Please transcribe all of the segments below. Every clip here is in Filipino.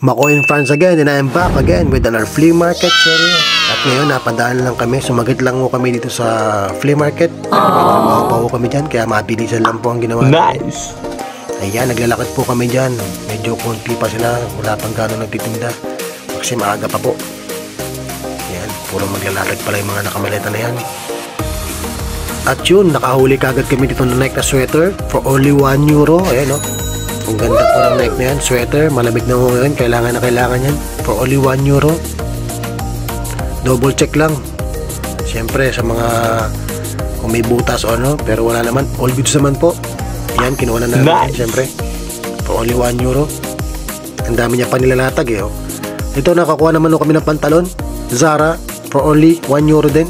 Mako in France again, and I am back again with our flea market series. At ngayon, napadaan lang kami, sumagit lang ho kami dito sa flea market. Trabaho pa ho kami dyan, kaya mabilisan lang po ang ginawa. Nice! Ayan, naglalakad po kami dyan. Medyo konti pa sila, wala pang gano'ng nagtitinda. Kasi maaga pa po. Ayan, puro maglalakad pala yung mga nakamaleta na yan. At yun, nakahuli kagad kami dito ng Nike na sweater for only €1. Ayan o. Ang ganda po ng Nike na yan, sweater, malamig na mo yan, kailangan na kailangan yan. For only €1. Double check lang. Siyempre, sa mga kung may butas o ano, pero wala naman, all goods naman po. Ayan, kinuha na namin, nice. siyempre. For only €1. Ang dami niya pa nilalatag eh. Oh. Ito, nakakuha naman kami ng pantalon, Zara, for only €1 din.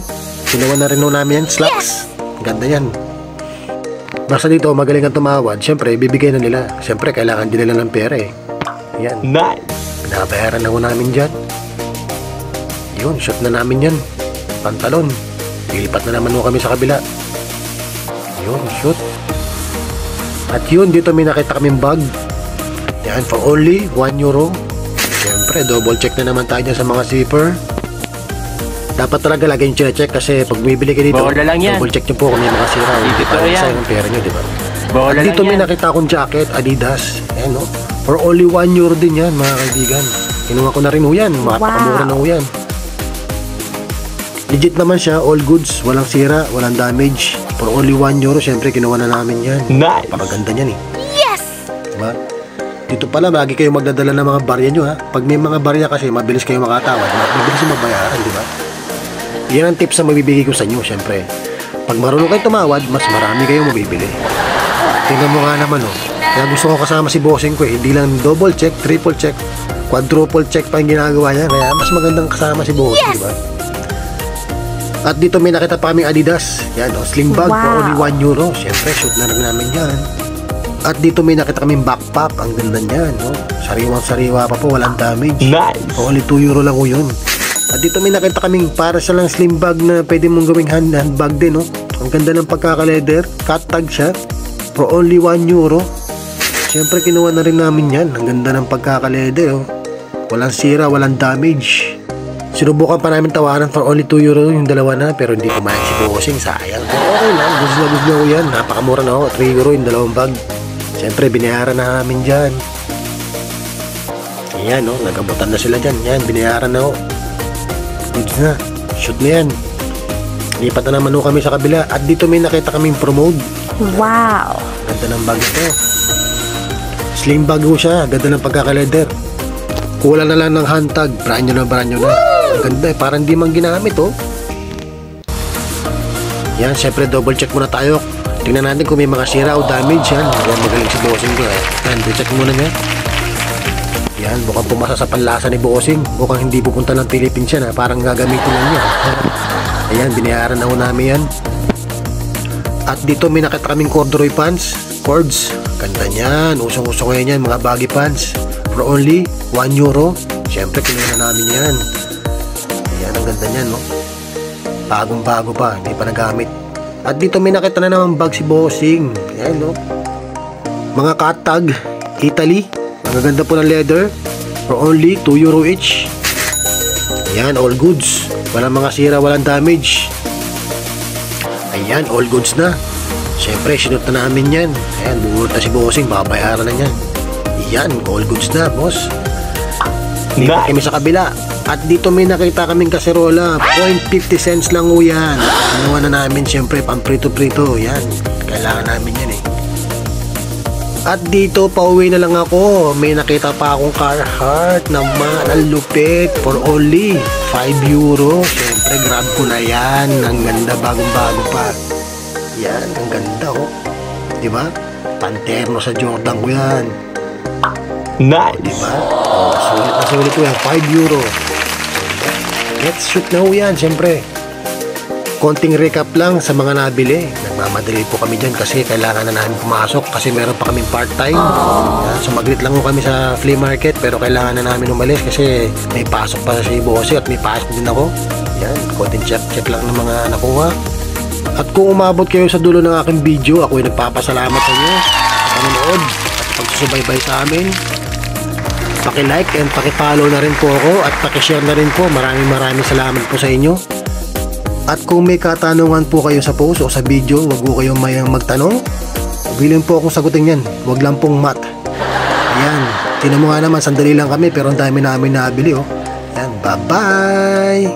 Kinuha na rin namin yan, slacks. Ganda yan. Basta dito, magaling ang tumawad. Siyempre, bibigay na nila. Siyempre, kailangan din nila ng pera eh. Yan. Nice! Pinabayaran na ho namin dyan. Yun, shoot na namin yan. Pantalon. Lilipat na naman ho kami sa kabila. Yun, shoot. At yun, dito may nakita kaming bag. Yan, for only €1. Siyempre, double check na naman tayo dyan sa mga zipper. Dapat talaga lagi yung check kasi pag bumibili ka dito, double check nyo po kung may mga sira. Hindi para sayang ang pera nyo, di ba? At dito may nakita akong jacket, Adidas. Ayan, no? For only €1 din yan, mga kaibigan. Kinuha ko na rin ho yan. Mapakamura na ho yan. Legit naman siya, all goods. Walang sira, walang damage. For only €1, syempre kinuha na namin yan. Nice! Napakaganda yan eh. Yes! Diba? Dito pala, lagi kayo magdadala ng mga barya nyo ha. Pag may mga barya kasi, mabilis kayo makatawad. Mabilis yung mabayaran, di ba? Yan ang tips na mabibigay ko sa inyo, syempre. Pag marunong kayo tumawad, mas marami kayong mabibili. Tingnan mo nga naman, oh. Kaya gusto ko kasama si bossing ko eh. Hindi lang double check, triple check, quadruple check pa yung ginagawa niya. Kaya mas magandang kasama si bossing, yes! Diba? At dito may nakita pa kaming Adidas. Yan, oh, sling bag for only €1. Syempre, shoot na rin namin yan. At dito may nakita kaming backpack. Ang ganda niyan, no? Sariwang-sariwa pa po, walang damage. Nice! For only €2 lang ko yun. At dito may nakita kaming para sa lang slim bag na pwede mong gawing handbag din, no? Ang ganda ng pagkaka-leather, cut tag siya for only €1. Siyempre kinuha na rin namin yan. Ang ganda ng pagkaka-leather, oh. Walang sira, walang damage. Sinubukan pa namin tawaran for only €2 yung dalawa na, pero hindi pumayag si bossing, sayang. Pero okay lang, gusto na ko yan. Napakamura na ako, €3 yung dalawang bag. Siyempre binayaran na namin dyan. Ayan, no? Nagabutan na sila dyan. Yan, binayaran na ako. Goods na, shoot na yan. Lipat na naman ho kami sa kabila. At dito may nakita kaming promote. Wow! Ganda ng bag ito. Sling bag ho siya. Ganda ng pagkaka-leather. Kulang na lang ng handtag. Brand nyo na. Ang ganda eh. Parang di man ginamit oh. Yan, syempre double check muna tayo. Tingnan natin kung may mga sira o damage yan. Yan, magaling si bossing ko eh. Yan, check muna niya. Yan, mukhang pumasa sa panlasa ni bossing. Mukhang hindi pupunta ng Philippines yan ha. Parang gagamitin lang niya. Ayan, binayaran na ho namin yan. At dito may nakita kaming corduroy pants. Cords. Ganda niyan. Usong-uso ngayon yan, mga baggy pants. For only €1. Siyempre, kinuha na namin yan. Ayan, ang ganda niyan, no? Bagong-bago pa. Hindi pa nagamit. At dito may nakita na naman bag si bossing. Ayan, no? Mga cut tag. Italy. Ang ganda po ng leather for only €2 each. Ayan, all goods. Walang mga sira, walang damage. Ayan, all goods na. Siyempre, sinut na namin yan. Ayan, bubulot na si bossing, babayaran na yan. Ayan, all goods na, boss. Lipat kami sa kabila. At dito may nakita kaming kaserola. 0.50 cents lang o yan. Kinuha na namin, siyempre, pamprito-prito. Yan, kailangan namin yan eh. At dito, pauwi na lang ako. May nakita pa akong Carhartt naman. Ang lupit. For only €5. Siyempre, grab ko na yan. Ang ganda, bagong-bago pa. Yan, ang ganda oh. Diba? Panterno sa Jordan ko yan. Nice! Diba? Oh, sulit ko yan. €5. Let's shoot na ho yan, siyempre. Konting recap lang sa mga nabili. Nagmamadali po kami dyan kasi kailangan na namin pumasok kasi meron pa kaming part-time. Sumaglit lang po kami sa flea market pero kailangan na namin umalis kasi may pasok pa si bossy at may pasok din ako. Yan, konting check lang ng mga nakuha. At kung umabot kayo sa dulo ng aking video, ako ay nagpapasalamat sa inyo sa panonood at pagsusubaybay sa amin. paki-like and paki-follow na rin po ako at paki-share na rin po. Maraming salamat po sa inyo. At kung may katanungan po kayo sa post o sa video, wag po kayong mayang magtanong. Willing po akong sagutin yan. Wag lang pong mat. Ayan, tinan mo nga naman, sandali lang kami pero ang dami namin nabili oh. Ayan, bye-bye!